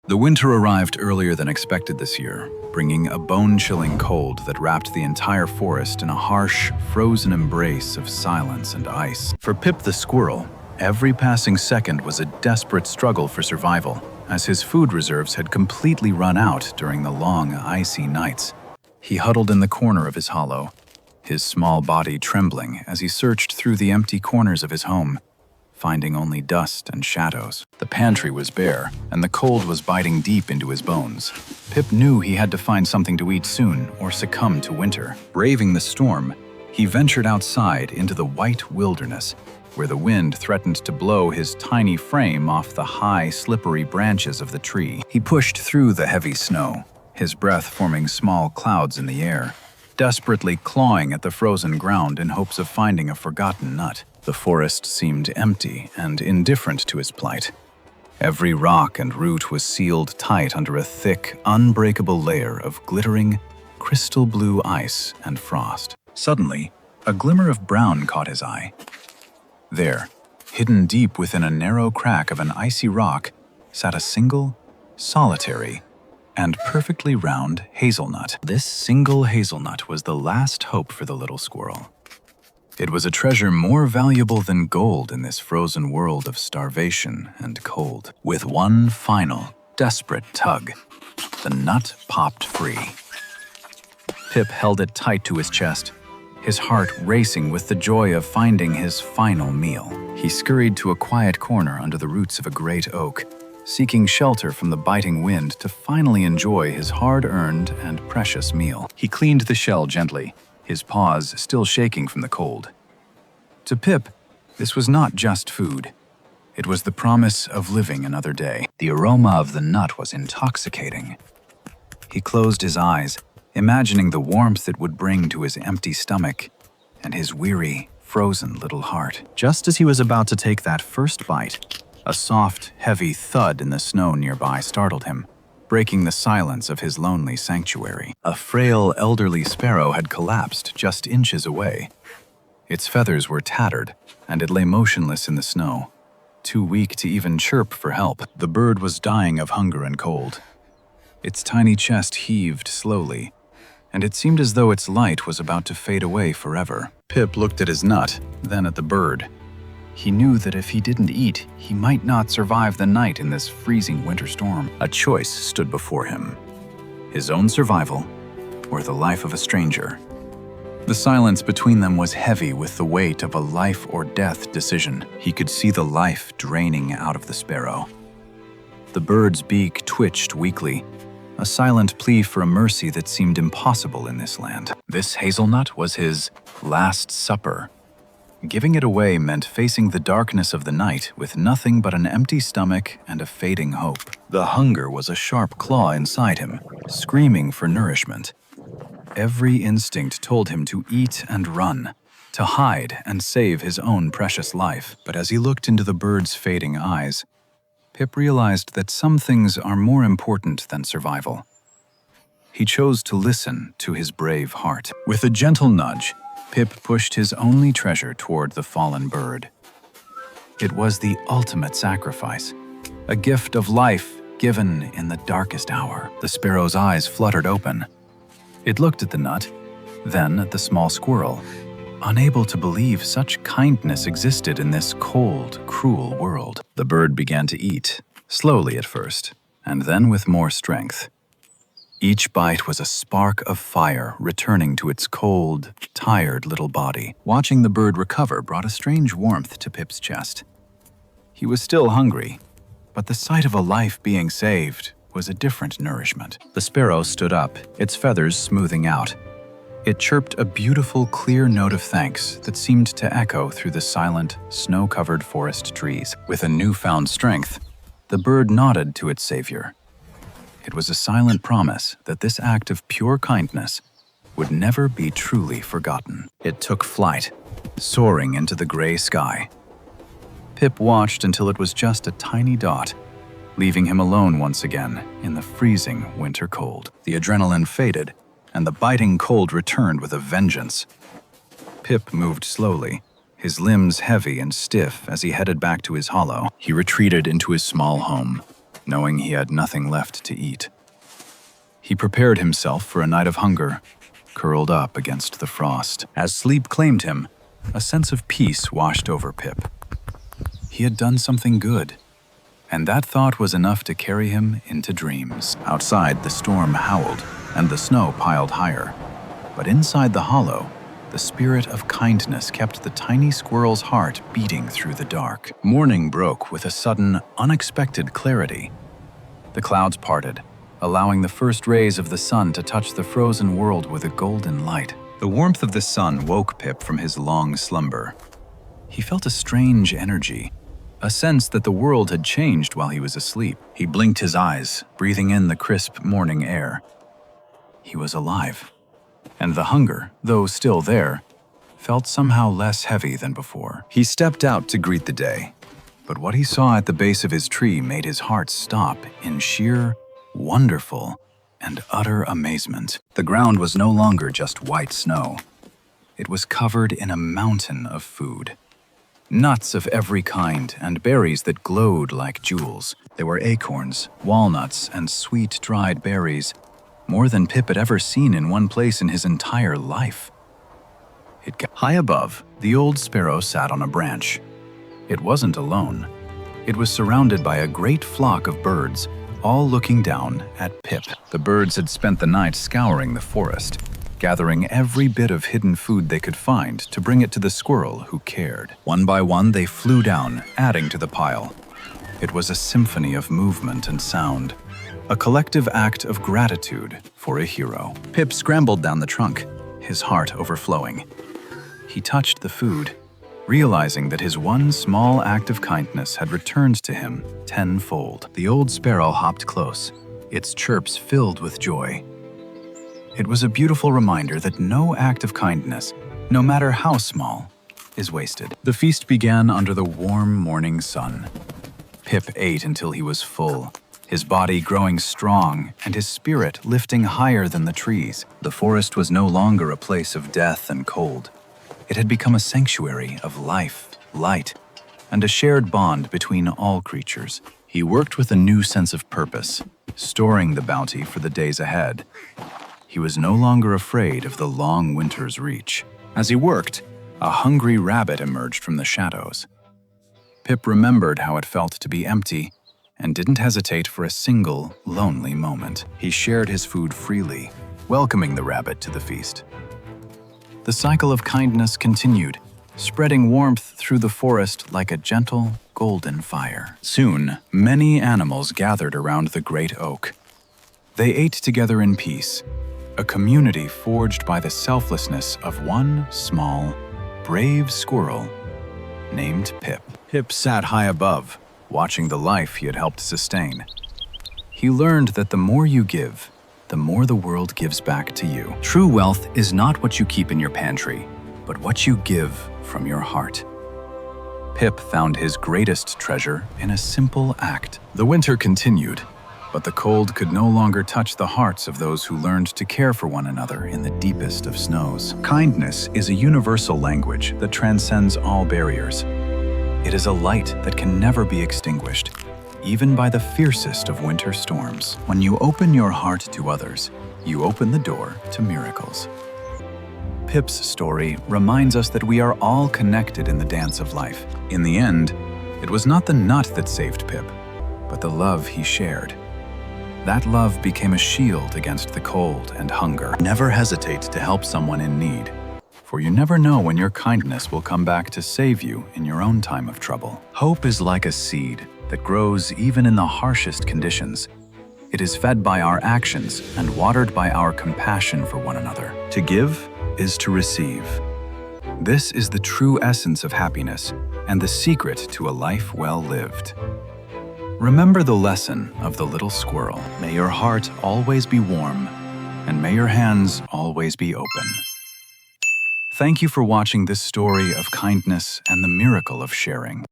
The winter arrived earlier than expected this year, bringing a bone-chilling cold that wrapped the entire forest in a harsh, frozen embrace of silence and ice. For Pip the squirrel, every passing second was a desperate struggle for survival, as his food reserves had completely run out during the long, icy nights. He huddled in the corner of his hollow, his small body trembling as he searched through the empty corners of his home, finding only dust and shadows. The pantry was bare, and the cold was biting deep into his bones. Pip knew he had to find something to eat soon or succumb to winter. Braving the storm, he ventured outside into the white wilderness, where the wind threatened to blow his tiny frame off the high, slippery branches of the tree. He pushed through the heavy snow, his breath forming small clouds in the air, desperately clawing at the frozen ground in hopes of finding a forgotten nut. The forest seemed empty and indifferent to his plight. Every rock and root was sealed tight under a thick, unbreakable layer of glittering, crystal blue ice and frost. Suddenly, a glimmer of brown caught his eye. There, hidden deep within a narrow crack of an icy rock, sat a single, solitary, and perfectly round hazelnut. This single hazelnut was the last hope for the little squirrel. It was a treasure more valuable than gold in this frozen world of starvation and cold. With one final, desperate tug, the nut popped free. Pip held it tight to his chest, his heart racing with the joy of finding his final meal. He scurried to a quiet corner under the roots of a great oak, seeking shelter from the biting wind to finally enjoy his hard-earned and precious meal. He cleaned the shell gently, his paws still shaking from the cold. To Pip, this was not just food. It was the promise of living another day. The aroma of the nut was intoxicating. He closed his eyes, imagining the warmth it would bring to his empty stomach and his weary, frozen little heart. Just as he was about to take that first bite, a soft, heavy thud in the snow nearby startled him, breaking the silence of his lonely sanctuary. A frail, elderly sparrow had collapsed just inches away. Its feathers were tattered, and it lay motionless in the snow, too weak to even chirp for help. The bird was dying of hunger and cold. Its tiny chest heaved slowly, and it seemed as though its light was about to fade away forever. Pip looked at his nut, then at the bird. He knew that if he didn't eat, he might not survive the night in this freezing winter storm. A choice stood before him: his own survival or the life of a stranger. The silence between them was heavy with the weight of a life or death decision. He could see the life draining out of the sparrow. The bird's beak twitched weakly, a silent plea for a mercy that seemed impossible in this land. This hazelnut was his last supper. Giving it away meant facing the darkness of the night with nothing but an empty stomach and a fading hope. The hunger was a sharp claw inside him, screaming for nourishment. Every instinct told him to eat and run, to hide and save his own precious life. But as he looked into the bird's fading eyes, Pip realized that some things are more important than survival. He chose to listen to his brave heart. With a gentle nudge, Pip pushed his only treasure toward the fallen bird. It was the ultimate sacrifice, a gift of life given in the darkest hour. The sparrow's eyes fluttered open. It looked at the nut, then at the small squirrel, unable to believe such kindness existed in this cold, cruel world. The bird began to eat, slowly at first, and then with more strength. Each bite was a spark of fire returning to its cold, tired little body. Watching the bird recover brought a strange warmth to Pip's chest. He was still hungry, but the sight of a life being saved was a different nourishment. The sparrow stood up, its feathers smoothing out. It chirped a beautiful, clear note of thanks that seemed to echo through the silent, snow-covered forest trees. With a newfound strength, the bird nodded to its savior. It was a silent promise that this act of pure kindness would never be truly forgotten. It took flight, soaring into the gray sky. Pip watched until it was just a tiny dot, leaving him alone once again in the freezing winter cold. The adrenaline faded, and the biting cold returned with a vengeance. Pip moved slowly, his limbs heavy and stiff as he headed back to his hollow. He retreated into his small home, knowing he had nothing left to eat. He prepared himself for a night of hunger, curled up against the frost. As sleep claimed him, a sense of peace washed over Pip. He had done something good, and that thought was enough to carry him into dreams. Outside, the storm howled, and the snow piled higher. But inside the hollow, the spirit of kindness kept the tiny squirrel's heart beating through the dark. Morning broke with a sudden, unexpected clarity. The clouds parted, allowing the first rays of the sun to touch the frozen world with a golden light. The warmth of the sun woke Pip from his long slumber. He felt a strange energy, a sense that the world had changed while he was asleep. He blinked his eyes, breathing in the crisp morning air. He was alive, and the hunger, though still there, felt somehow less heavy than before. He stepped out to greet the day, but what he saw at the base of his tree made his heart stop in sheer, wonderful, and utter amazement. The ground was no longer just white snow. It was covered in a mountain of food. Nuts of every kind and berries that glowed like jewels. There were acorns, walnuts, and sweet dried berries, more than Pip had ever seen in one place in his entire life. High above, the old sparrow sat on a branch. It wasn't alone. It was surrounded by a great flock of birds, all looking down at Pip. The birds had spent the night scouring the forest, gathering every bit of hidden food they could find to bring it to the squirrel who cared. One by one, they flew down, adding to the pile. It was a symphony of movement and sound, a collective act of gratitude for a hero. Pip scrambled down the trunk, his heart overflowing. He touched the food, realizing that his one small act of kindness had returned to him tenfold. The old sparrow hopped close, its chirps filled with joy. It was a beautiful reminder that no act of kindness, no matter how small, is wasted. The feast began under the warm morning sun. Pip ate until he was full, his body growing strong and his spirit lifting higher than the trees. The forest was no longer a place of death and cold. It had become a sanctuary of life, light, and a shared bond between all creatures. He worked with a new sense of purpose, storing the bounty for the days ahead. He was no longer afraid of the long winter's reach. As he worked, a hungry rabbit emerged from the shadows. Pip remembered how it felt to be empty and didn't hesitate for a single, lonely moment. He shared his food freely, welcoming the rabbit to the feast. The cycle of kindness continued, spreading warmth through the forest like a gentle, golden fire. Soon, many animals gathered around the great oak. They ate together in peace, a community forged by the selflessness of one small, brave squirrel named Pip. Pip sat high above, watching the life he had helped sustain. He learned that the more you give, the more the world gives back to you. True wealth is not what you keep in your pantry, but what you give from your heart. Pip found his greatest treasure in a simple act. The winter continued, but the cold could no longer touch the hearts of those who learned to care for one another in the deepest of snows. Kindness is a universal language that transcends all barriers. It is a light that can never be extinguished, even by the fiercest of winter storms. When you open your heart to others, you open the door to miracles. Pip's story reminds us that we are all connected in the dance of life. In the end, it was not the nut that saved Pip, but the love he shared. That love became a shield against the cold and hunger. Never hesitate to help someone in need, for you never know when your kindness will come back to save you in your own time of trouble. Hope is like a seed that grows even in the harshest conditions. It is fed by our actions and watered by our compassion for one another. To give is to receive. This is the true essence of happiness and the secret to a life well lived. Remember the lesson of the little squirrel. May your heart always be warm, and may your hands always be open. Thank you for watching this story of kindness and the miracle of sharing.